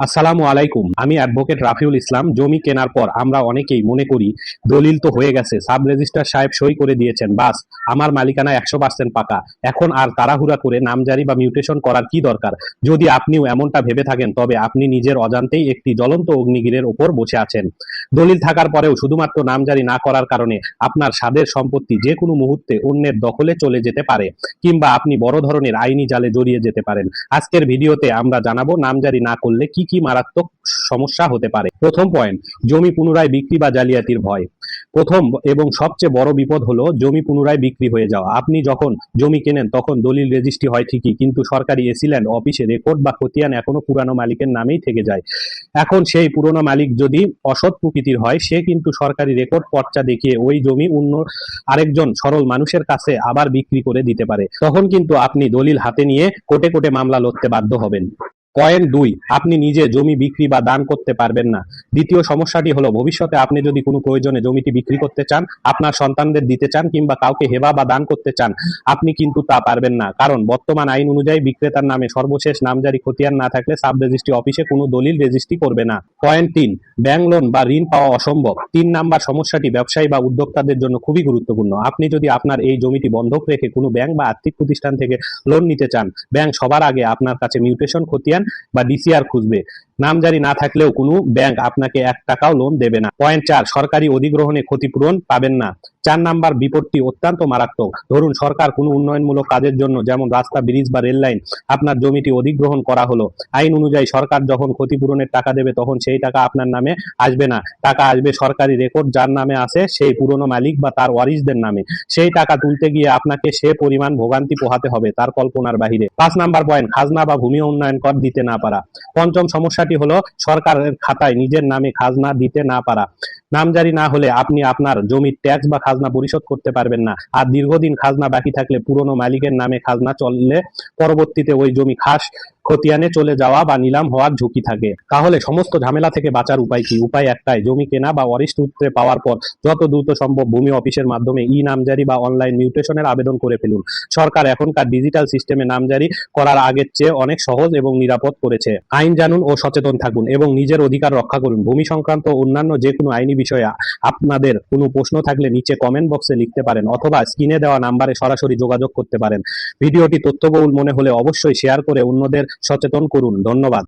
আসসালামু আলাইকুম। আমি অ্যাডভোকেট রাফিউল ইসলাম। জমি কেনার পর আমরা অনেকেই মনে করি দলিল তো হয়ে গেছে, সাব রেজিস্ট্রার সাহেব সই করে দিয়েছেন, বাস আমার মালিকানা 100% পাকা, এখন আর তাড়াহুড়া করে নামজারি বা মিউটেশন করার কি দরকার। যদি আপনিও এমনটা ভেবে থাকেন তবে আপনি নিজের অজান্তেই একটি জ্বলন্ত অগ্নিগিরের ওপর বসে আছেন। দলিল থাকার পরেও শুধুমাত্র নামজারি না করার কারণে আপনার স্বাদের সম্পত্তি যে কোনো মুহূর্তে অন্যের দখলে চলে যেতে পারে, কিংবা আপনি বড় ধরনের আইনি জালে জড়িয়ে যেতে পারেন। আজকের ভিডিওতে আমরা জানাবো নামজারি না করলে কি কি মারাত্মক সমস্যা হতে পারে। প্রথম পয়েন্ট, জমি পুনরায় বিক্রি বা জালিয়াতির ভয়। প্রথম এবং সবচেয়ে বড় বিপদ হলো জমি পুনরায় বিক্রি হয়ে যাওয়া। আপনি যখন জমি কেনেন তখন দলিল রেজিস্ট্রি হয় ঠিকই, কিন্তু সরকারি এসিল্যান্ড অফিসে রেকর্ড বা খতিয়ান এখনো পুরানো মালিকের নামেই থেকে যায়। এখন সেই পুরনো মালিক যদি অসৎ প্রকৃতির হয়, সে কিন্তু সরকারি রেকর্ড পর্চা দেখিয়ে ওই জমি অন্য আরেকজন সরল মানুষের কাছে আবার বিক্রি করে দিতে পারে। তখন কিন্তু আপনি দলিল হাতে নিয়ে কোর্টে কোর্টে মামলা লড়তে বাধ্য হবেন। পয়েন্ট 2, আপনি নিজে জমি বিক্রি বা দান করতে পারবেন না। দ্বিতীয় সমস্যাটি হলো, ভবিষ্যতে আপনি যদি কোনো প্রয়োজনে জমিটি বিক্রি করতে চান, আপনার সন্তানদের দিতে চান কিংবা কাউকে হেবা বা দান করতে চান, আপনি কিন্তু তা পারবেন না, কারণ বর্তমান আইন অনুযায়ী বিক্রেতার নামে সর্বশেষ নামজারি খতিয়ান না থাকলে সাব রেজিস্ট্রি অফিসে কোনো দলিল রেজিস্ট্রি করবে না। পয়েন্ট 3, ব্যাংক লোন বা ঋণ পাওয়া অসম্ভব। 3 নাম্বার সমস্যাটি ব্যবসায়ী বা উদ্যোক্তাদের জন্য খুবই গুরুত্বপূর্ণ। আপনি যদি আপনার এই জমিটি বন্ধক রেখে কোনো ব্যাংক বা আর্থিক প্রতিষ্ঠান থেকে লোন নিতে চান, ব্যাংক সবার আগে আপনার কাছে মিউটেশন খতিয়ান বা ডিসিআর খুঁজবে। নামজারি না থাকলেও কোনো ব্যাংক আপনাকে 1 টাকাও লোন দেবে না। পয়েন্ট 4, সরকারি অধিগ্রহণে ক্ষতিপূরণ পাবেন না। 4 নাম্বার বিপদটি অত্যন্ত মারাত্মক। ধরুন সরকার কোনো উন্নয়নমূলক কাজের জন্য, যেমন রাস্তা, ব্রিজ বা রেল লাইন, আপনার জমিটি অধিগ্রহণ করা হলো। আইন অনুযায়ী সরকার যখন ক্ষতিপূরণের টাকা দেবে তখন সেই টাকা আপনার নামে আসবে না, টাকা আসবে সরকারি রেকর্ড যার নামে আছে সেই পুরনো মালিক বা তার ওয়ারিশদের নামে। সেই টাকা তুলতে গিয়ে আপনাকে সে পরিমাণ ভোগান্তি পোহাতে হবে তার কল্পনার বাহিরে। 5 নাম্বার পয়েন্ট, খাজনা বা ভূমি উন্নয়ন কর দিতে না পারা। পঞ্চম সমস্যাটি হলো সরকারের খাতায় নিজের নামে খাজনা দিতে না পারা। নামজারি না হলে আপনি আপনার জমির ট্যাক্স বা খাজনা পরিশোধ করতে পারবেন না, আর দীর্ঘদিন খাজনা বাকি থাকলে পুরনো মালিকের নামে খাজনা চললে পরবর্তীতে ওই জমি খাস খতিয়ানে চলে যাওয়া বা নিলাম হওয়ার ঝুঁকি থাকে। তাহলে সমস্ত ঝামেলা থেকে বাঁচার উপায় কি? উপায় একটাই, জমি কেনা বা ওয়ারিশ সূত্রে পাওয়ার পর যত দ্রুত সম্ভব ভূমি অফিসের মাধ্যমে ই নামজারি বা অনলাইন মিউটেশনের আবেদন করে ফেলুন। সরকার এখনকার ডিজিটাল সিস্টেমে নামজারি করার আগের চেয়ে অনেক সহজ এবং নিরাপদ করেছে। আইন জানুন ও সচেতন থাকুন এবং নিজের অধিকার রক্ষা করুন। ভূমি সংক্রান্ত অন্যান্য যে কোনো আইনি বিষয়ে আপনাদের কোনো প্রশ্ন থাকলে নিচে কমেন্ট বক্সে লিখতে পারেন, অথবা স্ক্রিনে দেওয়া নাম্বারে সরাসরি যোগাযোগ করতে পারেন। ভিডিওটি তথ্যবহুল মনে হলে অবশ্যই শেয়ার করে অন্যদের সচেতন করুন। ধন্যবাদ।